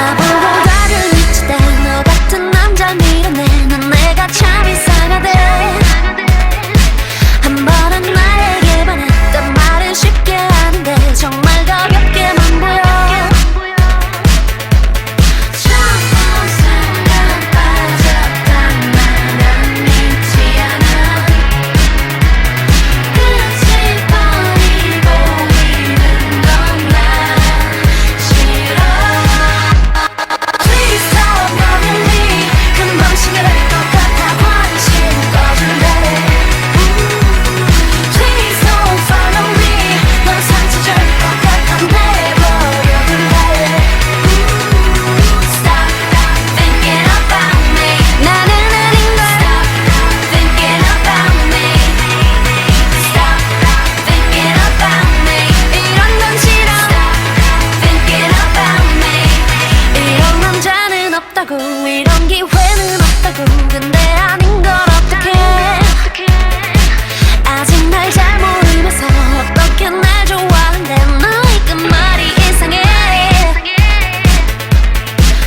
나보고 다른 위치대 너 같은 남자 밀어내 난 내가 참 이상하대 한 번은 나에게 반했단 말은 쉽게 하는데 정말 가볍게만 보여 처음 순간 빠졌단 말은 믿지 않아 끝이 버리고 있는 건 난 싫어 Please stop loving me 금방 시계를 것 같아 관심 꺼줄래 Please don't follow me 넌 상처 줄 것 같아 내버려둘래 Stop thinking about me 나는 아닌걸 Stop thinking about me Stop thinking about me 이런 건 싫어 Stop thinking about me 이런 남자는 없다고 이런 기회는 없다고 근데 아닌 걸 어떡해 아직 날 잘 모르면서 어떻게 날 좋아한대 너의 끝말이 이상해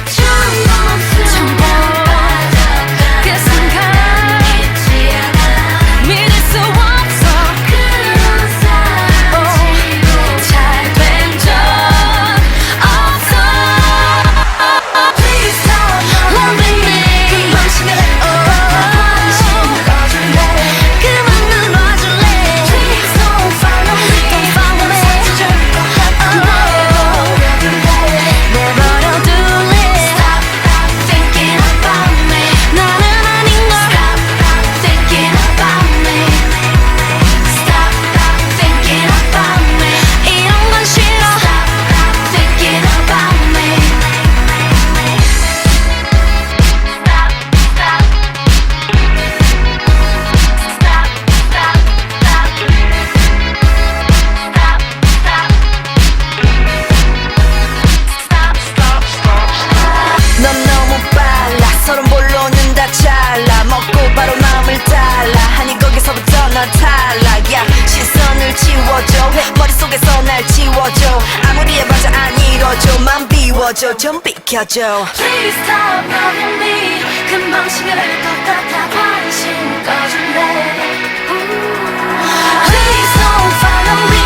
처음 본 순간 빠졌다 그 순간 믿지 않아 믿을 수 없어 그런 사람 잘 된 적 없어 Please stop loving me 금방 시계를 관심 꺼줄래 그만 눌러줄래 Please don't follow me 상처 줄 것 같아 내버려둘래 Stop thinking about me 나는 아닌걸 Stop thinking about me Stop thinking about me 이런 건 싫어 Stop thinking about me Stop, stop Stop, stop, stop Stop, stop 넌 너무 빨라 서론 본론은 다 잘라 먹고 바로 마음을 달라 하니 거기서부터 넌 탈락이야 시선을 지워줘 머릿속에서 날 지워줘 아무리 해봐도 안 이뤄져 맘 비워줘 좀 비켜줘 Please stop loving me 금방 시계를 것 같아 관심 꺼줄래 Please don't follow me